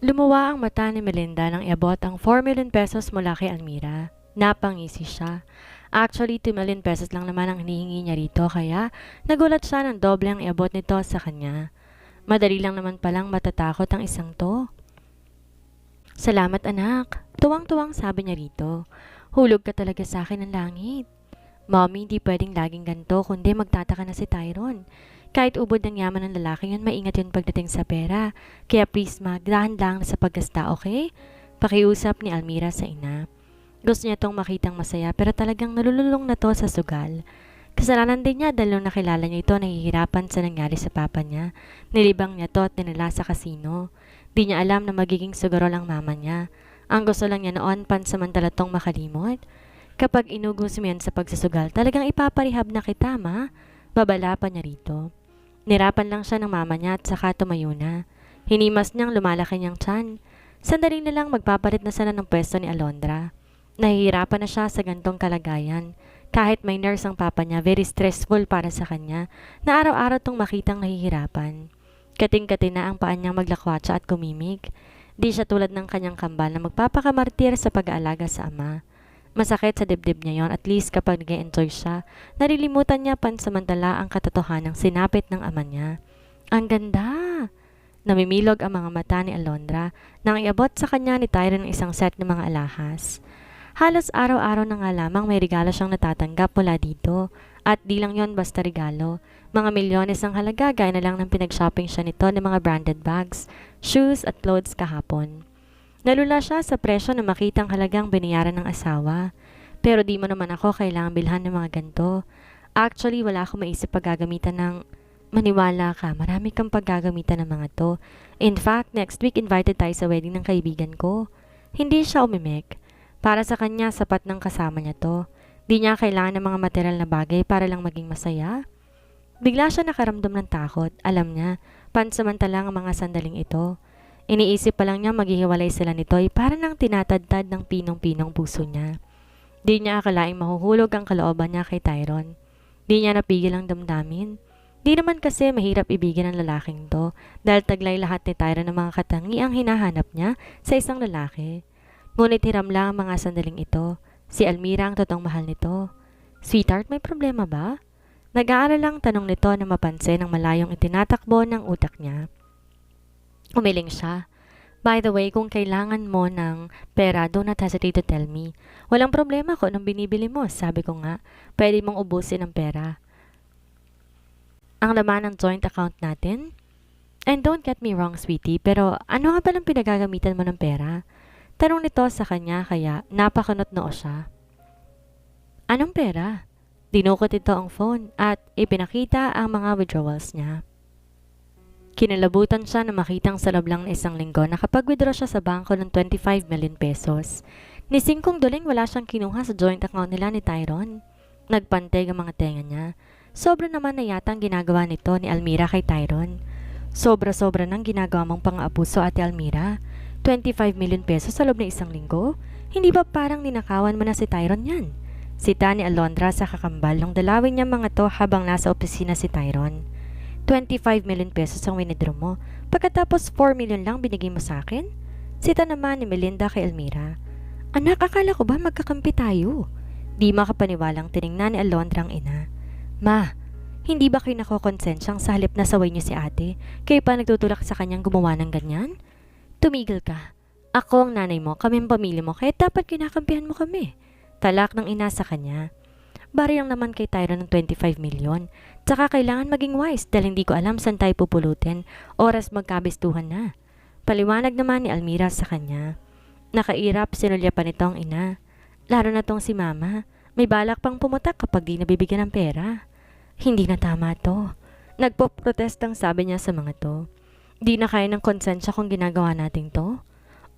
Lumuwa ang mata ni Melinda nang iabot ang 4 million pesos mula kay Almira. Napangisi siya. Actually, 2 million pesos lang naman ang hinihingi niya rito kaya nagulat siya ng doble ang iabot nito sa kanya. Madali lang naman palang matatakot ang isang to. Salamat anak. Tuwang-tuwang sabi niya rito. Hulog ka talaga sa akin ng langit. Mommy, hindi pwedeng laging ganito kundi magtataka na si Tyron. Kahit ubod ng yaman ng lalaki yun, maingat yun pagdating sa pera. Kaya please magdahan lang sa paggasta, okay? Pakiusap ni Almira sa ina. Gusto niya tong makitang masaya pero talagang nalululong na to sa sugal. Kasalanan din niya dahil nung nakilala niya ito, nahihirapan sa nangyari sa papa niya. Nilibang niya to at dinala sa kasino. Di niya alam na magiging sugaro lang mama niya. Ang gusto lang niya noon, pansamantala tong makalimot. Kapag inugos mo yan sa pagsusugal, talagang ipaparehab na kita, ma. Babala pa niya rito. Nirapan lang siya ng mama niya at saka tumayo na. Hinimas niyang lumalaki niyang tiyan. Sandali na lang magpapalit na sana ng pwesto ni Alondra. Nahihirapan na siya sa gantong kalagayan. Kahit may nurse ang papa niya, very stressful para sa kanya na araw-araw tong makitang nahihirapan. Kating-kati na ang paan niyang maglakwatsa at kumimik. Di siya tulad ng kanyang kambal na magpapakamartir sa pag-aalaga sa ama. Masakit sa dibdib niya yon, at least kapag nag-enjoy siya, narilimutan niya pansamantala ang katotohanang sinapit ng ama niya. Ang ganda! Namimilog ang mga mata ni Alondra nang iabot sa kanya ni Tyron ng isang set ng mga alahas. Halos araw-araw na nga lamang may regalo siyang natatanggap mula dito. At di lang yon basta regalo. Mga milyones ang halaga gaya na lang ng pinag-shopping siya nito ng mga branded bags, shoes at clothes kahapon. Nalula siya sa presyo na makitang halagang binayaran ng asawa. Pero di mo naman ako kailangang bilhan ng mga ganito. Actually, wala akong maisip paggagamitan ng... Maniwala ka, marami kang paggagamitan ng mga to. In fact, next week invited tayo sa wedding ng kaibigan ko. Hindi siya umimik. Para sa kanya, sapat ng kasama niya to. Di niya kailangan ng mga material na bagay para lang maging masaya. Bigla siya nakaramdam ng takot. Alam niya, pansamantalang ang mga sandaling ito. Iniisip pa lang niya maghihiwalay sila nito ay para nang tinatadtad ng pinong-pinong puso niya. Di niya akalaing mahuhulog ang kalooban niya kay Tyron. Di niya napigil ang damdamin. Di naman kasi mahirap ibigin ang lalaking to dahil taglay lahat ni Tyron ng mga katangiang hinahanap niya sa isang lalaki. Ngunit hiram lang ang mga sandaling ito. Si Almira ang totoong mahal nito. Sweetheart, may problema ba? Nag-aaral lang tanong nito na mapansin ang malayong itinatakbo ng utak niya. Umiling siya. By the way, kung kailangan mo ng pera, do not hesitate to tell me. Walang problema ko anong binibili mo. Sabi ko nga, pwede mong ubusin ang pera. Ang laman ng joint account natin? And don't get me wrong, sweetie, pero ano nga palang pinagagamitan mo ng pera? Tanong nito sa kanya kaya napakunot noo siya. Anong pera? Dinukot ito ang phone at ipinakita ang mga withdrawals niya. Kinalabutan siya na makitang sa loob lang na isang linggo nakapag-withdraw siya sa bangko ng 25 million pesos. Ni Singkong Duling wala siyang kinuha sa joint account nila ni Tyron. Nagpanteg ang mga tenga niya. Sobra naman na yata ang ginagawa nito ni Almira kay Tyron. Sobra-sobra nang ginagawa mong pang-abuso Ate Almira. 25 million pesos sa loob ng isang linggo? Hindi ba parang ninakawan mo na si Tyron yan? Sita ni Alondra sa kakambal nung dalawin niya mga to habang nasa opisina si Tyron. 25 million pesos ang winidraw mo. Pagkatapos 4 million lang binigay mo sa akin? Sita naman ni Melinda kay Almira. Anak, akala ko ba magkakampi tayo? Di makapaniwalang tiningnan ni Alondra ang ina. Ma, hindi ba kayo nakokonsensyang sa halip na saway niyo si ate? Kayo pa nagtutulak sa kanyang gumawa ng ganyan? Tumigil ka. Ako ang nanay mo, kami ang pamilya mo, kaya dapat kinakampihan mo kami. Talak ng ina sa kanya. Bari lang naman kay Tyron ng 25 million. Tsaka kailangan maging wise dahil hindi ko alam saan tayo pupulutin. Oras magkabistuhan na. Paliwanag naman ni Almira sa kanya. Nakairap, sinulya pa nito ang ina. Laro na tong si mama. May balak pang pumutak kapag di nabibigyan ng pera. Hindi na tama to. Nagpo-protestang sabi niya sa mga to. Di na kaya ng konsensya kung ginagawa natin to.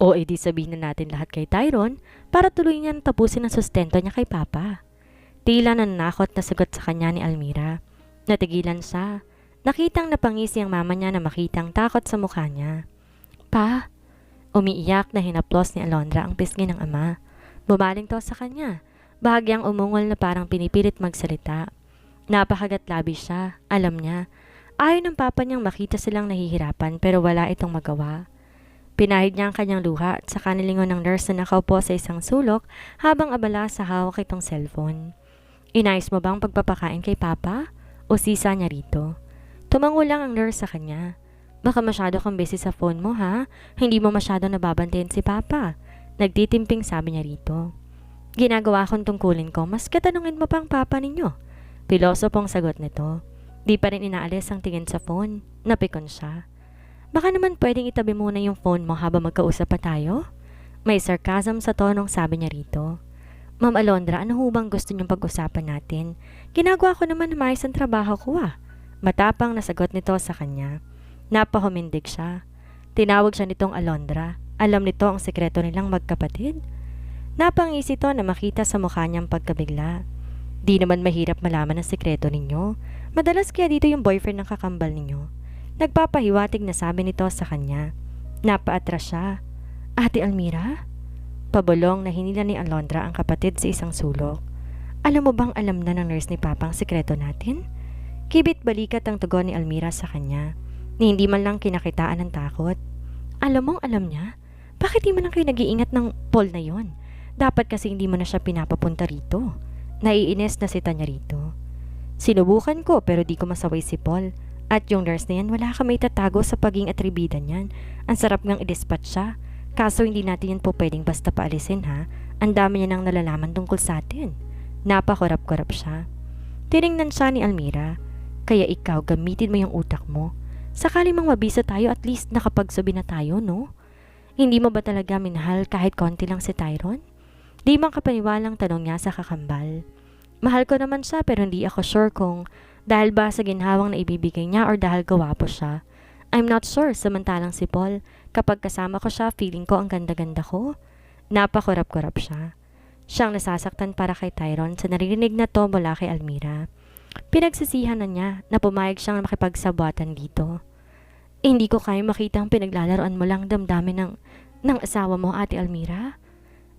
O edi sabihin na natin lahat kay Tyron para tuloy niyan tapusin ang sustento niya kay Papa. Tila nanakot na sagot sa kanya ni Almira. Natigilan siya. Nakitang napangisi ang mama niya na makitang takot sa mukha niya. Pa! Umiiyak na hinaplos ni Alondra ang pisngi ng ama. Bumaling to sa kanya. Bahagyang umungol na parang pinipilit magsalita. Napakagat labi siya. Alam niya. Ayaw ng papa niyang makita silang nahihirapan pero wala itong magawa. Pinahid niya ang kanyang luha at saka nilingon ng nurse na nakaupo sa isang sulok habang abala sa hawak itong cellphone. Inayos mo bang pagpapakain kay Papa? O sisa niya rito? Tumango lang ang nurse sa kanya. Baka masyado kang busy sa phone mo ha? Hindi mo masyado nababantayan si Papa. Nagtitimping sabi niya rito. Ginagawa kong tungkulin ko, mas katanungin mo pang Papa ninyo. Pilosopong sagot nito. Di pa rin inaalis ang tingin sa phone. Napikon siya. Baka naman pwedeng itabi muna yung phone mo habang magkausap pa tayo? May sarcasm sa tonong sabi niya rito. Ma'am Alondra, ano ho bang gusto niyong pag-usapan natin? Ginagawa ko naman na maayos ang trabaho ko ah. Matapang na sagot nito sa kanya. Napahumindig siya. Tinawag siya nitong Alondra. Alam nito ang sekreto nilang magkapatid. Napangisi to na makita sa mukha niyang pagkabigla. Di naman mahirap malaman ang sekreto ninyo. Madalas kaya dito yung boyfriend ng kakambal ninyo. Nagpapahiwatig na sabi nito sa kanya. Napaatras siya. Ate Almira? Pabulong na hinila ni Alondra ang kapatid sa isang sulok. Alam mo bang alam na ng nurse ni Papa ang sekreto natin? Kibit balikat ang tugon ni Almira sa kanya, ni hindi man lang kinakitaan ng takot. Alam mong alam niya? Bakit di man lang kayo nag-iingat ng Paul na yon? Dapat kasi hindi mo na siya pinapapunta rito. Naiinis na sita niya rito. Sinubukan ko pero di ko masaway si Paul. At yung nurse na yan, wala ka may tatago sa paging atribida niyan. Ang sarap ngang i-dispatch siya. Kaso hindi natin yan po pwedeng basta paalisin ha. Ang dami niya nang nalalaman tungkol sa atin. Napakorap-korap siya. Tiningnan siya ni Almira. Kaya ikaw, gamitin mo yung utak mo. Sakali mang mabisa tayo, at least nakapagsabi na tayo, no? Hindi mo ba talaga minahal kahit konti lang si Tyron? Di man kapaniwalang tanong niya sa kakambal. Mahal ko naman siya pero hindi ako sure kung dahil ba sa ginhawang na ibibigay niya or dahil gawapo siya. I'm not sure, samantalang si Paul. Kapag kasama ko siya, feeling ko ang ganda-ganda ko. Napakurap-kurap siya. Siyang nasasaktan para kay Tyron sa naririnig na to mula kay Almira. Pinagsisihan na niya na pumayag siyang makipagsabuatan dito. Hindi ko kaya makita ang pinaglalaroan mo lang damdamin ng asawa mo, Ate Almira.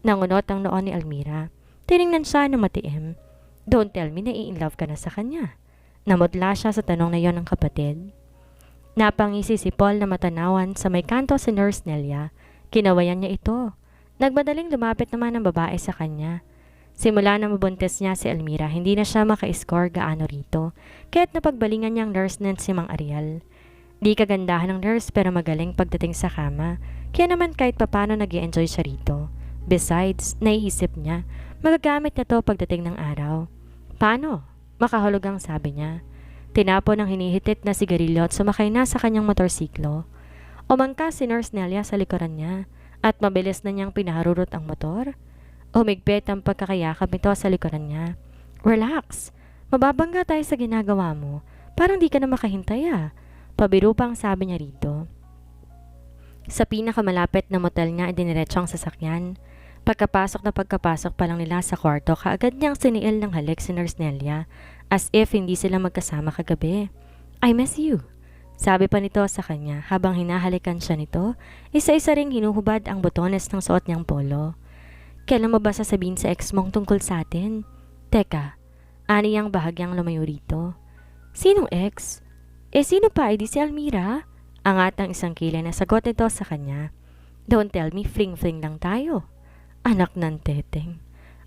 Nangunot ang noon ni Almira. Tiningnan siya na matiim. Don't tell me na i-inlove ka na sa kanya. Namutla siya sa tanong na yon ng kapatid. Napangisi si Paul na matanawan sa may kanto si Nurse Nelia. Kinawayan niya ito. Nagmadaling lumapit naman ang babae sa kanya. Simula na mabuntis niya si Almira, hindi na siya maka-score gaano rito. Kaya't napagbalingan niyang nurse na si Mang Ariel. Di kagandahan ng nurse pero magaling pagdating sa kama. Kaya naman kahit papano nag-i-enjoy siya rito. Besides, naiisip niya, magagamit na to pagdating ng araw. Paano? Makahulog ang sabi niya. Tinapon ng hinihitit na sigarilyo at sumakay na sa kanyang motorsiklo. Umangka si Nurse Nelia sa likuran niya at mabilis na niyang pinaharurot ang motor. Humigpit ang pagkakayakap nito sa likuran niya. Relax. Mababangga tayo sa ginagawa mo. Parang di ka na makahintay ah. Pabiru pang sabi niya rito. Sa pinakamalapit na motel niya ay diniretso ang sasakyan. Pagkapasok pa lang nila sa kwarto, kaagad niyang siniil ng halik si Nurse Nelia as if hindi sila magkasama kagabi. I miss you, sabi pa nito sa kanya habang hinahalikan siya nito. Isa-isa ring hinuhubad ang botones ng suot niyang polo. Kailan mo ba sasabihin sa ex mong tungkol sa atin? Teka, aniyang bahagyang lumayo rito. Sinong ex? Sino pa? Di si Almira? Angat ang isang kilay na sagot nito sa kanya. Don't tell me fling-fling lang tayo. Anak ng teteng.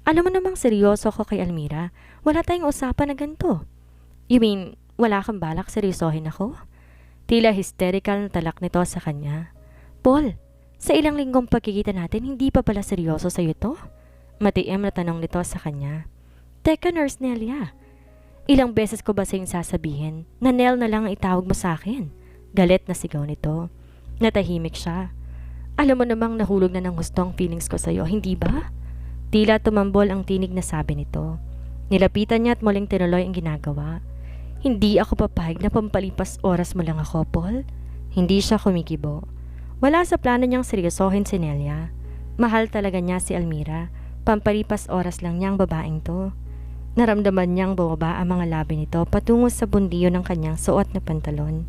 Alam mo namang seryoso ko kay Almira. Wala tayong usapan na ganito. You mean, wala kang balak seryosohin ako? Tila hysterical na talak nito sa kanya. Paul, sa ilang linggong pagkikita natin, hindi pa pala seryoso sa'yo to? Matiim na tanong nito sa kanya. Teka, Nurse Nelia. Ilang beses ko ba sa'yong sasabihin na Nel na lang ang itawag mo sa akin? Galit na sigaw nito. Natahimik siya. Alam mo namang nahulog na ng gusto ang feelings ko sa'yo, hindi ba? Tila tumambol ang tinig na sabi nito. Nilapitan niya at muling tinuloy ang ginagawa. Hindi ako papayag na pampalipas oras mo lang ako, Paul. Hindi siya kumikibo. Wala sa plano niyang seryosohin si Nelia. Mahal talaga niya si Almira. Pampalipas oras lang niya ang babaeng to. Naramdaman niyang bumaba ang mga labi nito patungo sa bundiyo ng kanyang suot na pantalon.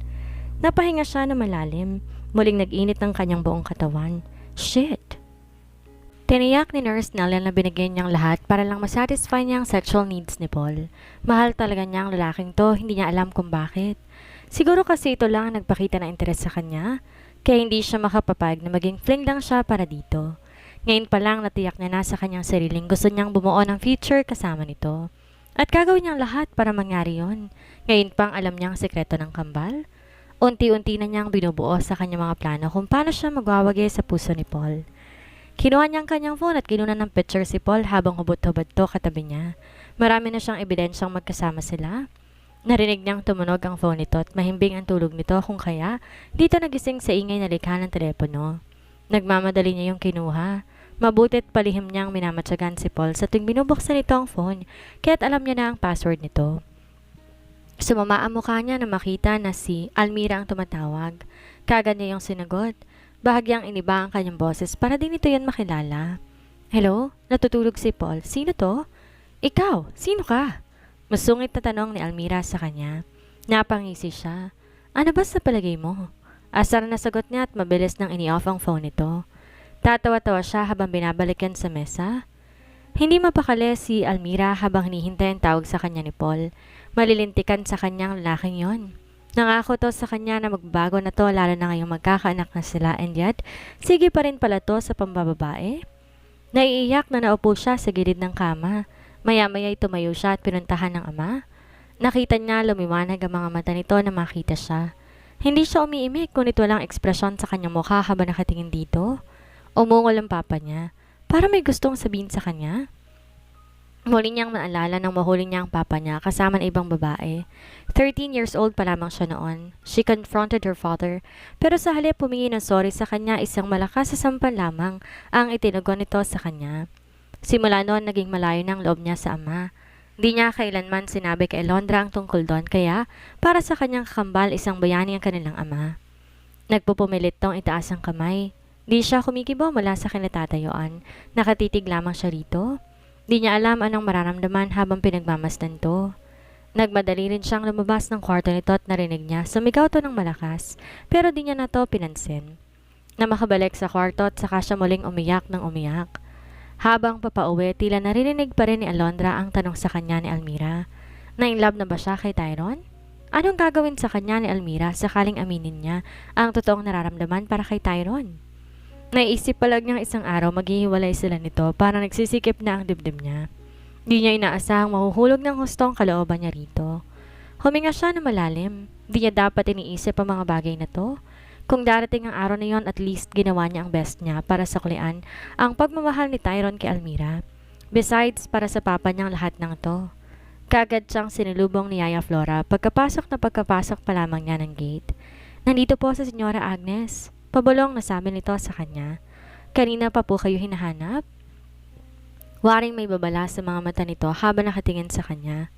Napahinga siya na malalim. Muling nag-init ng kanyang buong katawan. Shit! Tiniyak ni Nurse Nelia na binigyan niyang lahat para lang masatisfy niya ang sexual needs ni Paul. Mahal talaga niya ang lalaking to, hindi niya alam kung bakit. Siguro kasi ito lang ang nagpakita ng interes sa kanya. Kaya hindi siya makapapag na maging fling lang siya para dito. Ngayon pa lang natiyak niya na sa kanyang sariling gusto niyang bumuo ng future kasama nito. At gagawin niyang lahat para mangyari yon. Ngayon pang alam niyang sekreto ng kambal. Unti-unti na niyang binubuo sa kanyang mga plano kung paano siya magwawagi sa puso ni Paul. Kinuha niyang kanyang phone at kinuha ng picture si Paul habang hubot-hubad to katabi niya. Marami na siyang ebidensyang magkasama sila. Narinig niyang tumunog ang phone nito at mahimbing ang tulog nito kung kaya dito nagising sa ingay na likha ng telepono. Nagmamadali niya yung kinuha. Mabuti't palihim niyang minamatsagan si Paul sa tuwing binubuksan nito ang phone kaya't alam niya na ang password nito. Sumama ang mukha niya na makita na si Almira ang tumatawag. Kagad niya yung sinagot. Bahagyang iniba ang kanyang boses para din ito yan makilala. Hello? Natutulog si Paul. Sino to? Ikaw? Sino ka? Masungit na tanong ni Almira sa kanya. Napangisi siya. Ano ba sa palagay mo? Asar na sagot niya at mabilis nang ini-off ang phone nito. Tatawa-tawa siya habang binabalikan sa mesa. Hindi mapakali si Almira habang hinihintay ang tawag sa kanya ni Paul. Malilintikan sa kanyang lalaking yon. Nangako to sa kanya na magbago na to lalo na ngayong magkakaanak na sila and yet, sige pa rin pala to sa pambababae. Naiiyak na naupo siya sa gilid ng kama. Maya-maya'y tumayo siya at pinuntahan ng ama. Nakita niya lumiwanag ang mga mata nito na makita siya. Hindi siya umiimik ngunit walang ekspresyon sa kanyang mukha habang nakatingin dito. Umungol ang papa niya. Para may gustong sabihin sa kanya. Muli niyang maalala nang mahuli niya ang papa niya kasama ng ibang babae. 13 years old pa lamang siya noon. She confronted her father, pero sa halip humingi ng sorry sa kanya isang malakas sa sampan lamang ang itinugon nito sa kanya. Simula noon naging malayo ng loob niya sa ama. Di niya kailanman sinabi kay Alondra ang tungkol doon kaya para sa kanyang kakambal isang bayani ang kanilang ama. Nagpupumilit tong itaas ang kamay. Di siya kumikibo mula sa kinatatayuan. Nakatitig lamang siya rito. Di niya alam anong mararamdaman habang pinagmamasdan to. Nagmadali rin siyang lumabas ng kwarto nito at narinig niya sumigaw to ng malakas pero di niya na to pinansin. Na makabalik sa kwarto at saka siya muling umiyak ng umiyak. Habang papauwi, tila naririnig pa rin ni Alondra ang tanong sa kanya ni Almira. Na-inlove na ba siya kay Tyron? Anong gagawin sa kanya ni Almira sakaling aminin niya ang totoong nararamdaman para kay Tyron? Naisip pa lang niyang isang araw maghihiwalay sila nito para nagsisikip na ang dibdib niya. Di niya inaasahang mahuhulog ng hustong kalooban niya rito. Huminga siya na malalim. Di niya dapat iniisip ang mga bagay na to. Kung darating ang araw na yon, at least ginawa niya ang best niya para saklian ang pagmamahal ni Tyron kay Almira. Besides, para sa papa niyang lahat ng to. Kagad siyang sinilubong ni Yaya Flora pagkapasok pa lamang niya ng gate. Nandito po sa Senyora Agnes. Pabulong na sabi nito sa kanya. Kanina pa po kayo hinahanap? Waring may babala sa mga mata nito habang nakatingin sa kanya.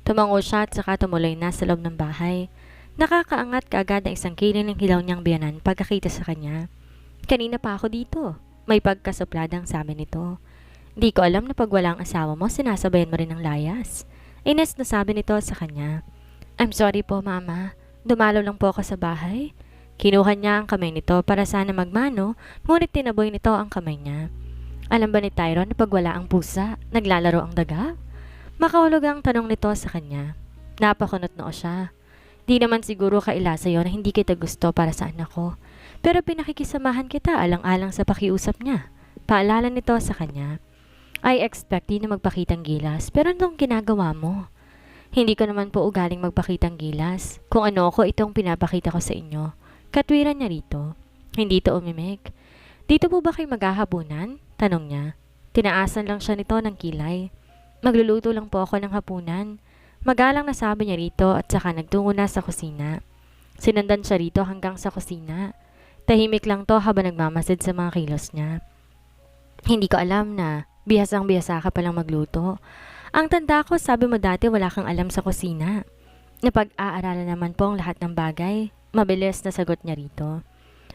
Tumango siya at saka tumuloy na sa loob ng bahay. Nakakaangat kaagad ang isang kilin ng hilaw niyang biyanan pagkakita sa kanya. Kanina pa ako dito. May pagkasupladang sabi nito. Di ko alam na pag wala ang asawa mo, sinasabayan mo rin ng layas. Ines na sabi nito sa kanya. I'm sorry po, mama. Dumalo lang po ako sa bahay. Kinuha niya ang kamay nito para sana magmano, ngunit tinaboy nito ang kamay niya. Alam ba ni Tyron na pag wala ang pusa, naglalaro ang daga? Makahulog ang tanong nito sa kanya. Napakunot noo siya. Di naman siguro kaila sa'yo na hindi kita gusto para sa anak ko. Pero pinakikisamahan kita alang-alang sa pakiusap niya. Paalala nito sa kanya. I expect di na magpakitang gilas, pero anong ginagawa mo? Hindi ko naman po ugaling magpakitang gilas. Kung ano ako, itong pinapakita ko sa inyo. Katwiran niya rito. Hindi to umimik. Dito po ba kayo maghahabunan? Tanong niya. Tinaasan lang siya nito ng kilay. Magluluto lang po ako ng hapunan. Magalang na sabi niya rito at saka nagtungo na sa kusina. Sinundan siya rito hanggang sa kusina. Tahimik lang to habang nagmamasid sa mga kilos niya. Hindi ko alam na bihasang-bihasa ka palang magluto. Ang tanda ko, sabi mo dati wala kang alam sa kusina. Napag-aaralan naman po ang lahat ng bagay. Mabilis na sagot niya rito.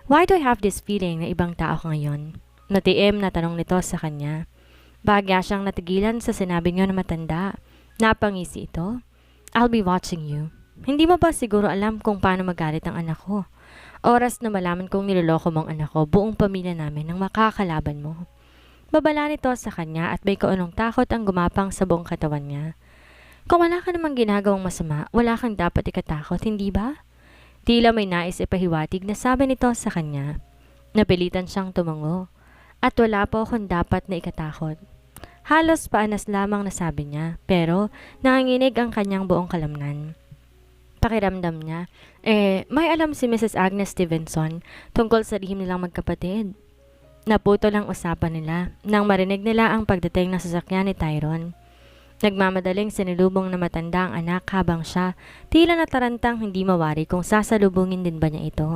Why do I have this feeling na ibang tao ka ngayon? Natiim na tanong nito sa kanya. Bahagya siyang natigilan sa sinabi niyo na matanda. Napangisi ito. I'll be watching you. Hindi mo ba siguro alam kung paano magalit ang anak ko? Oras na malaman kong niloloko mong anak ko, buong pamilya namin nang makakalaban mo. Babala nito sa kanya at may kaunong takot ang gumapang sa buong katawan niya. Kung wala ka namang ginagawang masama, wala kang dapat ikatakot, hindi ba? Tila may nais ipahiwatig na sabi nito sa kanya. Napilitan siyang tumango. At wala po akong dapat na ikatakot. Halos paanas lamang na sabi niya, pero nanginginig ang kanyang buong kalamnan. Pakiramdam niya, may alam si Mrs. Agnes Stevenson tungkol sa lihim nilang magkapatid. Naputol ang usapan nila nang marinig nila ang pagdating ng sasakyan ni Tyrone. Nagmamadaling sinilubong na matanda ang anak habang siya tila natarantang hindi mawari kung sasalubungin din ba niya ito.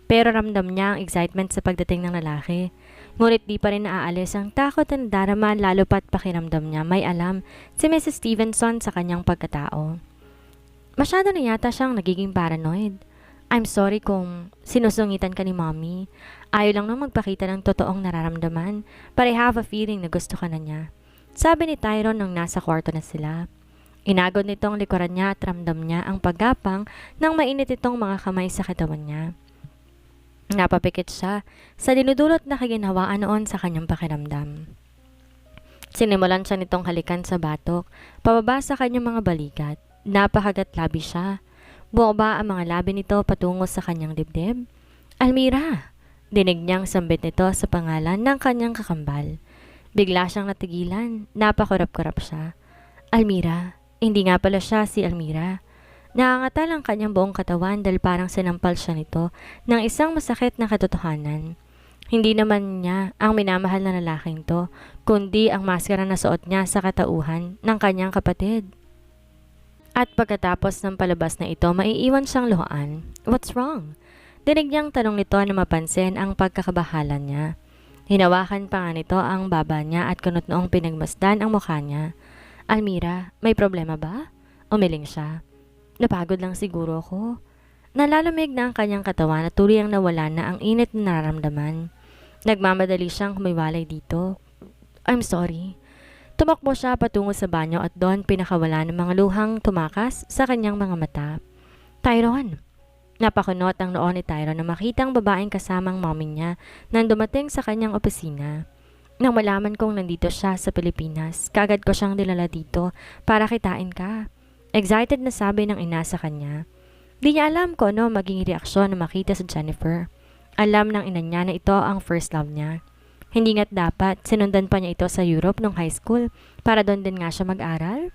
Pero ramdam niya ang excitement sa pagdating ng lalaki. Ngunit di pa rin naaalis ang takot na nadarama lalo pat pakiramdam niya may alam si Mrs. Stevenson sa kanyang pagkatao. Masyado na yata siyang nagiging paranoid. I'm sorry kung sinusungitan ka ni mommy. Ayaw lang nang magpakita ng totoong nararamdaman, but I have a feeling na gusto ka na niya. Sabi ni Tyrone nung nasa kwarto na sila. Inagod nitong likuran niya at ramdam niya ang paggapang ng mainit itong mga kamay sa katawan niya. Napapikit siya sa dinudulot na kaginhawaan noon sa kanyang pakiramdam. Sinimulan siya nitong halikan sa batok, pababa sa kanyang mga balikat. Napakagat labi siya. Bumaba ang mga labi nito patungo sa kanyang dibdib. Almira! Dinig niyang sambit nito sa pangalan ng kanyang kakambal. Bigla siyang natigilan. Napakurap-kurap siya. Almira. Hindi nga pala siya si Almira. Nakangatal ang kanyang buong katawan dahil parang sinampal siya nito ng isang masakit na katotohanan. Hindi naman niya ang minamahal na lalaking to, kundi ang maskara na suot niya sa katauhan ng kanyang kapatid. At pagkatapos ng palabas na ito, maiiwan siyang luhaan. What's wrong? Dinig niyang tanong nito na mapansin ang pagkakabahalan niya. Hinawakan pa nga nito ang baba niya at kunot noong pinagmasdan ang mukha niya. Almira, may problema ba? Umiling siya. Napagod lang siguro ako. Nalalamig na ang kanyang katawan at tuloy ang nawala na ang init na nararamdaman. Nagmamadali siyang humiwalay dito. I'm sorry. Tumakbo siya patungo sa banyo at doon pinakawala ng mga luhang tumakas sa kanyang mga mata. Tyrone! Napakunot ang noon ni Tyrone na makita ang babaeng kasamang mommy niya nang dumating sa kanyang opisina. Nang malaman kong nandito siya sa Pilipinas, kagad ko siyang dinala dito para kitain ka. Excited na sabi ng ina sa kanya. Di niya alam kung ano maging reaksyon na makita sa Jennifer. Alam ng ina niya na ito ang first love niya. Hindi nga't dapat sinundan pa niya ito sa Europe nung high school para doon din nga siya mag-aral.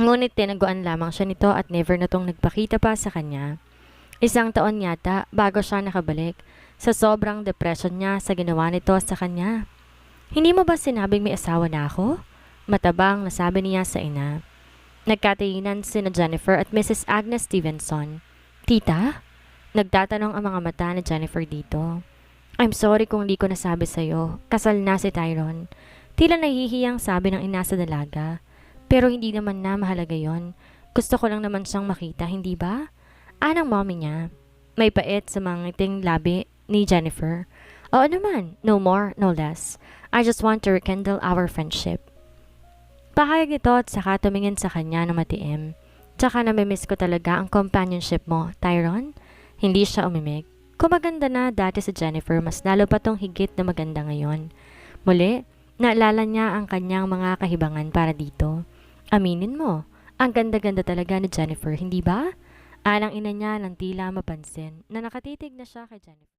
Ngunit tinaguan lamang siya nito at never na tong nagpakita pa sa kanya. 1 taon yata bago siya nakabalik sa sobrang depression niya sa ginawa nito sa kanya. Hindi mo ba sinabing may asawa na ako? Matabang nasabi niya sa ina. Nagkatiinan sina Jennifer at Mrs. Agnes Stevenson. Tita? Nagtatanong ang mga mata ni Jennifer dito. I'm sorry kung di ko nasabi sa'yo. Kasal na si Tyrone. Tila nahihiyang sabi ng ina sa dalaga. Pero hindi naman na mahalaga yon. Gusto ko lang naman siyang makita, hindi ba? Anang mommy niya. May pait sa mga ngiting labi ni Jennifer. Oo naman, no more, no less. I just want to rekindle our friendship. Pahayag nito at saka tumingin sa kanya na matiim. Tsaka namimiss ko talaga ang companionship mo, Tyrone. Hindi siya umimik. Kung maganda na dati si Jennifer, mas lalo pa tong higit na maganda ngayon. Muli, naalala niya ang kanyang mga kahibangan para dito. Aminin mo, ang ganda-ganda talaga ni Jennifer, hindi ba? Alang ina niya nang tila mapansin na nakatitig na siya kay Jennifer.